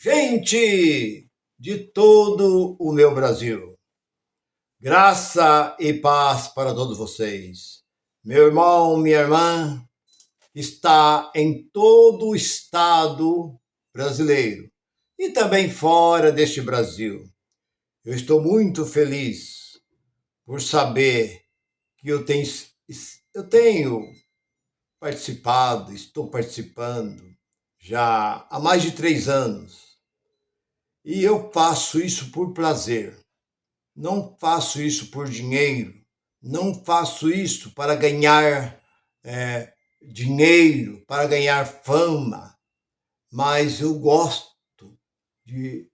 Gente de todo o meu Brasil, graça e paz para todos vocês. Meu irmão, minha irmã, está em todo o estado brasileiro e também fora deste Brasil. Eu estou muito feliz por saber que eu tenho estou participando já há mais de 3 anos. E eu faço isso por prazer. Não faço isso por dinheiro. Não faço isso para ganhar dinheiro, para ganhar fama. Mas eu gosto de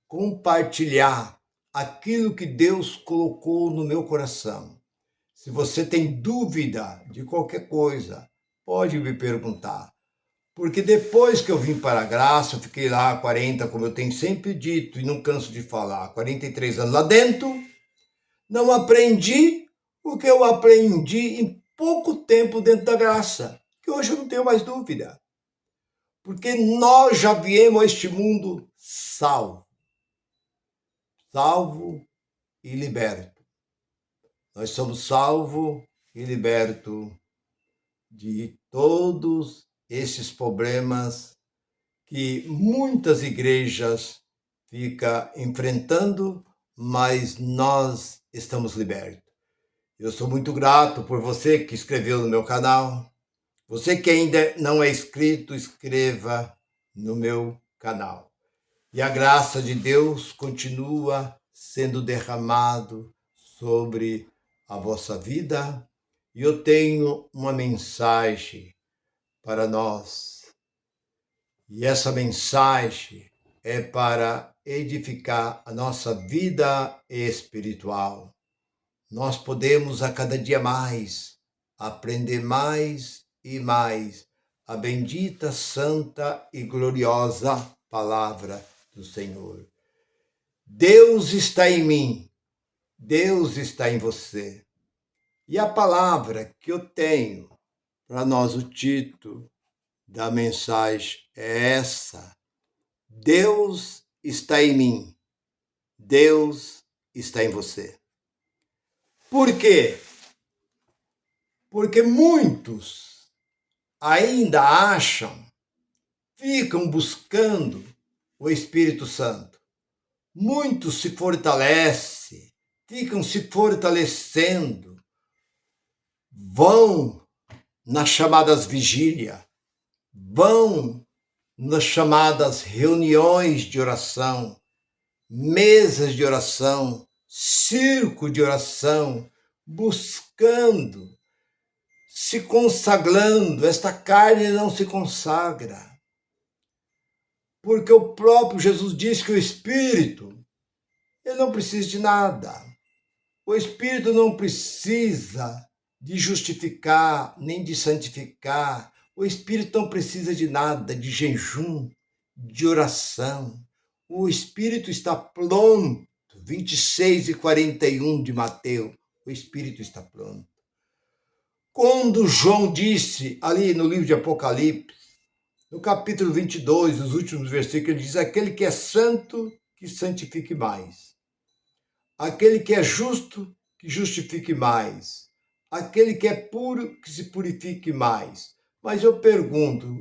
compartilhar aquilo que Deus colocou no meu coração. Se você tem dúvida de qualquer coisa, pode me perguntar. Porque depois que eu vim para a graça, eu fiquei lá 40, como eu tenho sempre dito e não canso de falar, 43 anos lá dentro, não aprendi o que eu aprendi em pouco tempo dentro da graça, que hoje eu não tenho mais dúvida. Porque nós já viemos a este mundo salvo e liberto. Nós somos salvos e libertos de todos esses problemas que muitas igrejas ficam enfrentando, mas nós estamos libertos. Eu sou muito grato por você que escreveu no meu canal. Você que ainda não é inscrito, inscreva no meu canal. E a graça de Deus continua sendo derramado sobre a vossa vida. E eu tenho uma mensagem para nós. E essa mensagem é para edificar a nossa vida espiritual. Nós podemos a cada dia mais aprender mais e mais a bendita, santa e gloriosa palavra do Senhor. Deus está em mim, Deus está em você. E a palavra que eu tenho para nós, o título da mensagem é essa: Deus está em mim, Deus está em você. Por quê? Porque muitos ainda acham, ficam buscando o Espírito Santo. Muitos se fortalecem, ficam se fortalecendo, vão nas chamadas vigília, vão nas chamadas reuniões de oração, mesas de oração, circo de oração, buscando, se consagrando. Esta carne não se consagra. Porque o próprio Jesus disse que o Espírito, ele não precisa de nada. O Espírito não precisa de justificar, nem de santificar. O Espírito não precisa de nada, de jejum, de oração. O Espírito está pronto. 26 e 41 de Mateus. O Espírito está pronto. Quando João disse, ali no livro de Apocalipse, no capítulo 22, os últimos versículos, ele diz: aquele que é santo, que santifique mais. Aquele que é justo, que justifique mais. Aquele que é puro, que se purifique mais. Mas eu pergunto,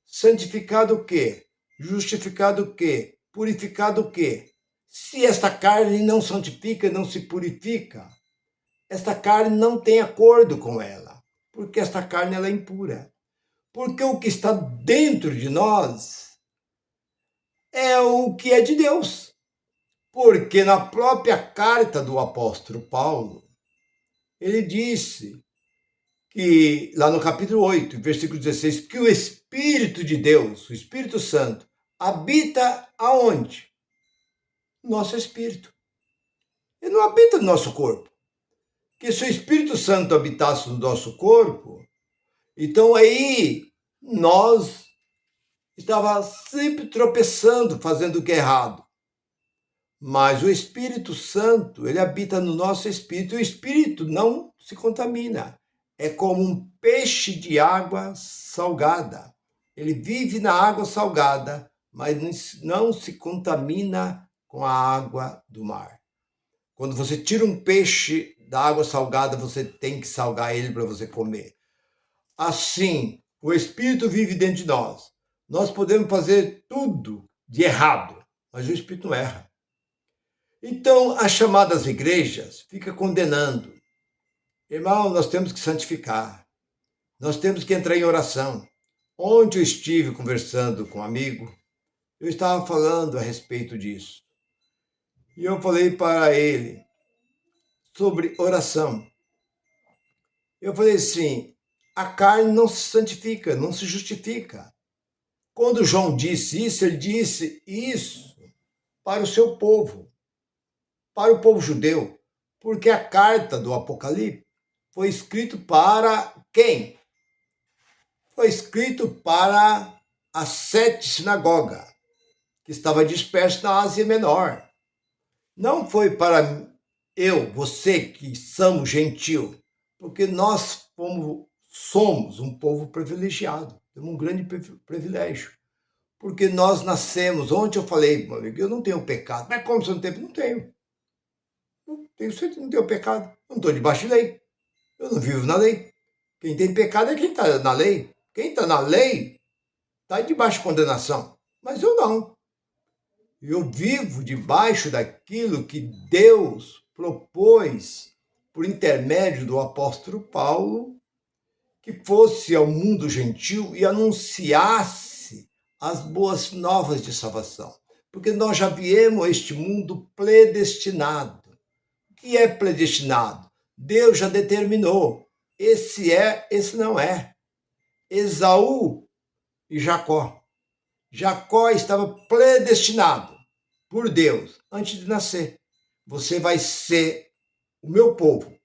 santificado o quê? Justificado o quê? Purificado o quê? Se esta carne não santifica, não se purifica, esta carne não tem acordo com ela, porque esta carne ela é impura. Porque o que está dentro de nós é o que é de Deus. Porque na própria carta do apóstolo Paulo, ele disse que, lá no capítulo 8, versículo 16, que o Espírito de Deus, o Espírito Santo, habita aonde? No nosso espírito. Ele não habita no nosso corpo. Porque se o Espírito Santo habitasse no nosso corpo, então aí nós estávamos sempre tropeçando, fazendo o que é errado. Mas o Espírito Santo, ele habita no nosso espírito, e o espírito não se contamina. É como um peixe de água salgada. Ele vive na água salgada, mas não se contamina com a água do mar. Quando você tira um peixe da água salgada, você tem que salgar ele para você comer. Assim, o Espírito vive dentro de nós. Nós podemos fazer tudo de errado, mas o Espírito não erra. Então, as chamadas igrejas ficam condenando. Irmão, nós temos que santificar. Nós temos que entrar em oração. Ontem eu estive conversando com um amigo, eu estava falando a respeito disso. E eu falei para ele sobre oração. Eu falei assim, a carne não se santifica, não se justifica. Quando João disse isso, ele disse isso para o seu povo, para o povo judeu, porque a carta do Apocalipse foi escrito para quem? Foi escrito para as 7 sinagogas que estavam dispersas na Ásia Menor. Não foi para eu, você que somos gentil, porque nós somos um povo privilegiado, temos um grande privilégio. Porque nós nascemos, ontem eu falei, meu amigo, eu não tenho pecado. Mas como você não tem? Não tenho. Não tenho pecado. Eu não estou debaixo de lei. Eu não vivo na lei. Quem tem pecado é quem está na lei. Quem está na lei está debaixo de condenação. Mas eu não. Eu vivo debaixo daquilo que Deus propôs por intermédio do apóstolo Paulo, que fosse ao mundo gentil e anunciasse as boas novas de salvação. Porque nós já viemos a este mundo predestinado. O que é predestinado? Deus já determinou. Esse é, esse não é. Esaú e Jacó. Jacó estava predestinado por Deus antes de nascer. Você vai ser o meu povo.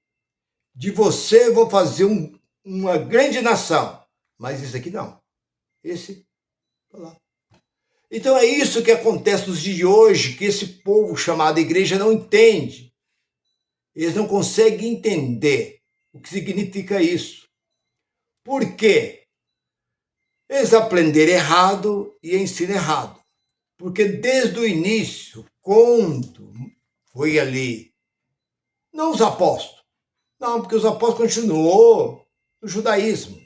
De você eu vou fazer uma grande nação. Mas esse aqui não. Esse, tá lá. Então é isso que acontece nos dias de hoje, que esse povo chamado igreja não entende. Eles não conseguem entender o que significa isso. Por quê? Eles aprenderam errado e ensinam errado. Porque desde o início, quando foi ali, não os apóstolos, não, porque os apóstolos continuou no judaísmo.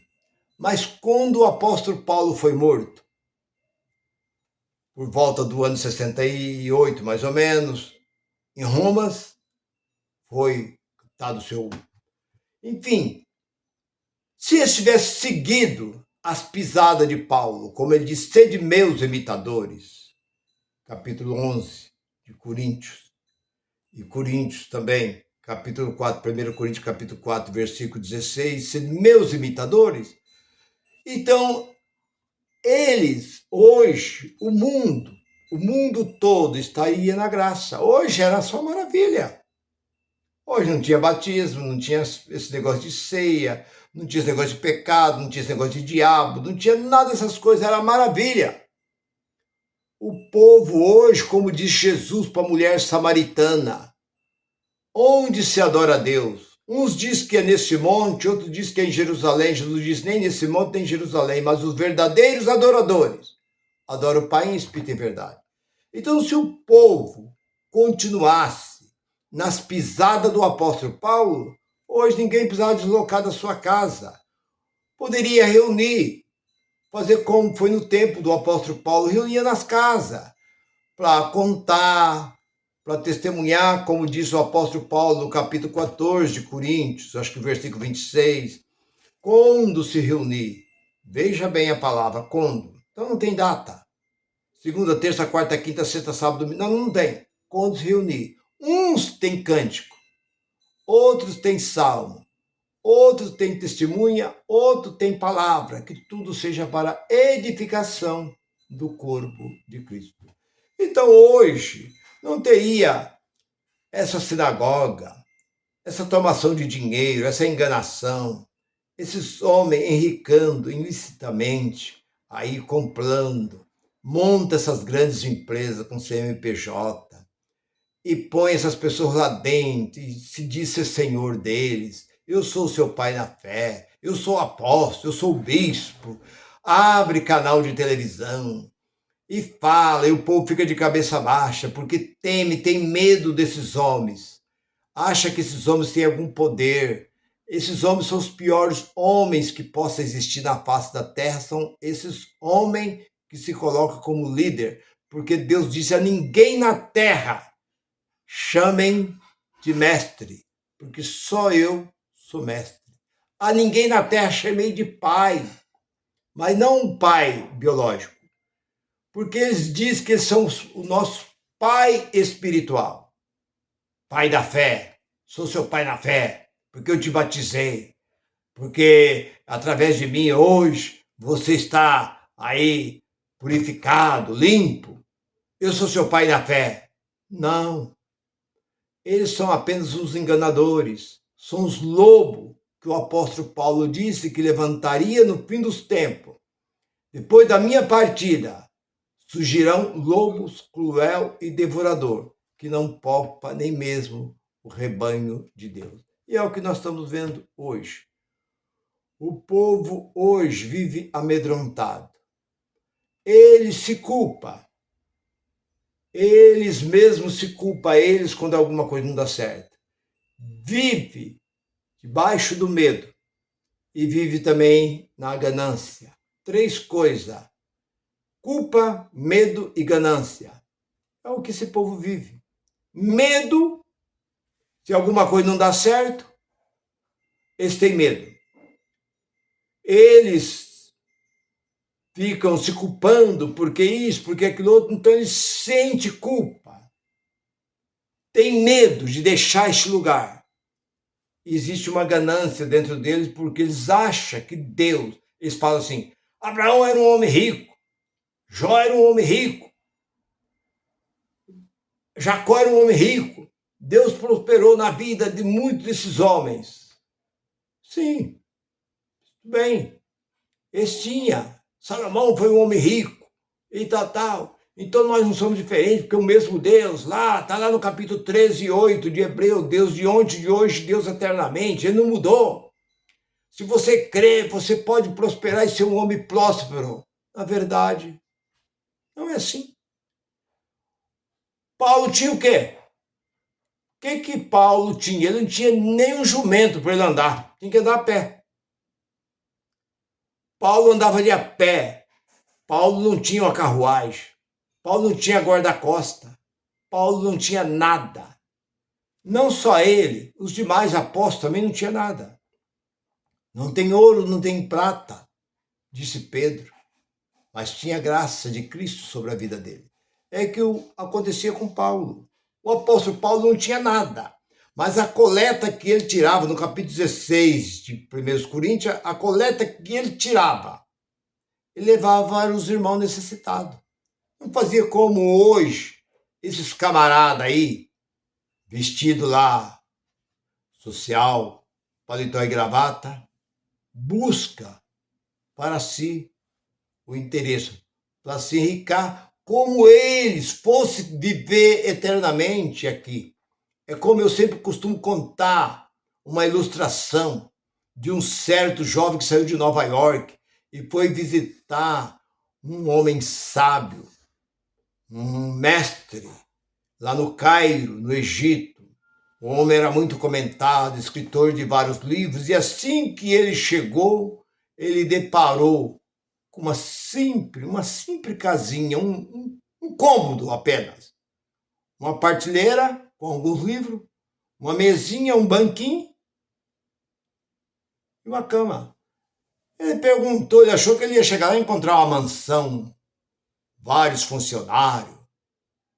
Mas quando o apóstolo Paulo foi morto, por volta do ano 68, mais ou menos, em Roma, foi dado o seu... Enfim, se eles tivessem seguido as pisadas de Paulo, como ele diz, sede meus imitadores, capítulo 11 de Coríntios, e Coríntios também, capítulo 4, 1 Coríntios, capítulo 4, versículo 16, sede meus imitadores. Então, eles, hoje, o mundo todo estaria na graça. Hoje era só maravilha. Hoje não tinha batismo, não tinha esse negócio de ceia, não tinha esse negócio de pecado, não tinha esse negócio de diabo, não tinha nada dessas coisas, era maravilha. O povo hoje, como diz Jesus para a mulher samaritana, onde se adora a Deus? Uns dizem que é nesse monte, outros dizem que é em Jerusalém. Jesus diz, nem nesse monte nem em Jerusalém, mas os verdadeiros adoradores adoram o Pai em espírito e verdade. Então, se o povo continuasse nas pisadas do apóstolo Paulo, hoje ninguém precisava deslocar da sua casa. Poderia reunir, fazer como foi no tempo do apóstolo Paulo, reunia nas casas, para contar, para testemunhar, como diz o apóstolo Paulo no capítulo 14 de Coríntios, acho que o versículo 26, quando se reunir. Veja bem a palavra, quando. Então não tem data. Segunda, terça, quarta, quinta, sexta, sábado, domingo. Não tem. Quando se reunir. Uns têm cântico, outros têm salmo, outros têm testemunha, outros têm palavra. Que tudo seja para edificação do corpo de Cristo. Então hoje não teria essa sinagoga, essa tomação de dinheiro, essa enganação, esses homens enricando ilicitamente, aí comprando, monta essas grandes empresas com CNPJ e põe essas pessoas lá dentro e se diz ser senhor deles. Eu sou seu pai na fé, eu sou apóstolo, eu sou bispo, abre canal de televisão e fala, e o povo fica de cabeça baixa, porque tem medo desses homens. Acha que esses homens têm algum poder. Esses homens são os piores homens que possam existir na face da terra, são esses homens que se colocam como líder, porque Deus disse a ninguém na terra, chamem de mestre, porque só eu sou mestre. A ninguém na terra chamei de pai, mas não um pai biológico, porque eles dizem que eles são o nosso pai espiritual, pai da fé. Sou seu pai na fé, porque eu te batizei, porque através de mim hoje você está aí purificado, limpo. Eu sou seu pai na fé. Não. Eles são apenas os enganadores, são os lobos que o apóstolo Paulo disse que levantaria no fim dos tempos. Depois da minha partida, surgirão lobos cruel e devorador, que não poupa nem mesmo o rebanho de Deus. E é o que nós estamos vendo hoje. O povo hoje vive amedrontado. Ele se culpa. Eles mesmos se culpam, eles, quando alguma coisa não dá certo. Vive debaixo do medo e vive também na ganância. 3 coisas: culpa, medo e ganância. É o que esse povo vive. Medo, se alguma coisa não dá certo, eles têm medo. Eles ficam se culpando porque isso, porque aquilo outro, então eles sentem culpa. Tem medo de deixar este lugar. Existe uma ganância dentro deles porque eles acham que Deus, eles falam assim, Abraão era um homem rico, Jó era um homem rico, Jacó era um homem rico, Deus prosperou na vida de muitos desses homens. Sim, bem, eles tinham, Salomão foi um homem rico, e tal. Então nós não somos diferentes, porque o mesmo Deus, está lá no capítulo 13, 8 de Hebreu, Deus de ontem, de hoje, Deus eternamente, ele não mudou. Se você crê, você pode prosperar e ser um homem próspero. Na verdade, não é assim. Paulo tinha o quê? O que Paulo tinha? Ele não tinha nem um jumento para ele andar, tinha que andar a pé. Paulo andava ali a pé. Paulo não tinha uma carruagem. Paulo não tinha guarda-costa. Paulo não tinha nada. Não só ele, os demais apóstolos também não tinham nada. Não tem ouro, não tem prata, disse Pedro, mas tinha graça de Cristo sobre a vida dele. É que acontecia com Paulo. O apóstolo Paulo não tinha nada, mas a coleta que ele tirava, no capítulo 16 de 1 Coríntios, a coleta que ele tirava, ele levava os irmãos necessitados. Não fazia como hoje, esses camaradas aí, vestido lá, social, paletó e gravata, busca para si o interesse, para se enriquecer, como eles fossem viver eternamente aqui. É como eu sempre costumo contar uma ilustração de um certo jovem que saiu de Nova York e foi visitar um homem sábio, um mestre, lá no Cairo, no Egito. O homem era muito comentado, escritor de vários livros, e assim que ele chegou, ele deparou com uma simples casinha, um cômodo apenas. Uma partilheira com alguns livros, uma mesinha, um banquinho e uma cama. Ele perguntou, ele achou que ele ia chegar lá e encontrar uma mansão, vários funcionários,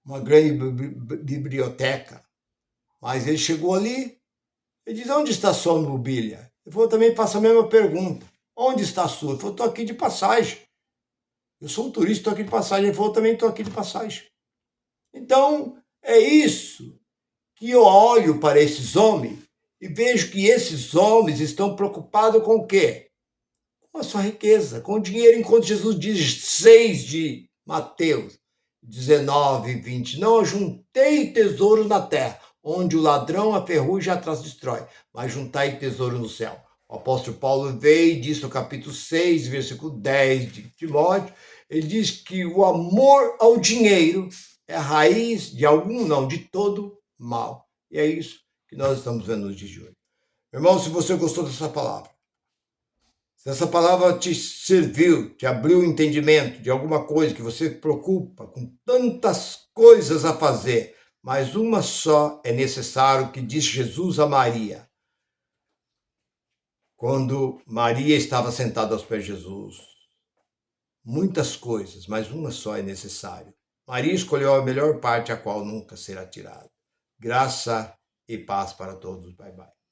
uma grande biblioteca. Mas ele chegou ali, ele disse, onde está a sua mobília? Ele falou, também faço a mesma pergunta. Onde está a sua? Ele falou, estou aqui de passagem. Eu sou um turista, estou aqui de passagem. Ele falou, também estou aqui de passagem. Então, é isso que eu olho para esses homens e vejo que esses homens estão preocupados com o quê? Com a sua riqueza, com o dinheiro, enquanto Jesus diz 6 de Mateus 19, 20, não ajuntei tesouro na terra, onde o ladrão, a ferrugem e a traça destrói, mas juntai tesouro no céu. O apóstolo Paulo veio e disse no capítulo 6, versículo 10 de Timóteo, Ele diz que o amor ao dinheiro é a raiz de algum, não, de todo mal. E é isso que nós estamos vendo nos dias de hoje. Meu irmão, se você gostou dessa palavra, se essa palavra te serviu, te abriu o entendimento de alguma coisa que você preocupa com tantas coisas a fazer, mas uma só é necessário, que disse Jesus a Maria, quando Maria estava sentada aos pés de Jesus. Muitas coisas, mas uma só é necessário. Maria escolheu a melhor parte, a qual nunca será tirada. Graça e paz para todos. Bye, bye.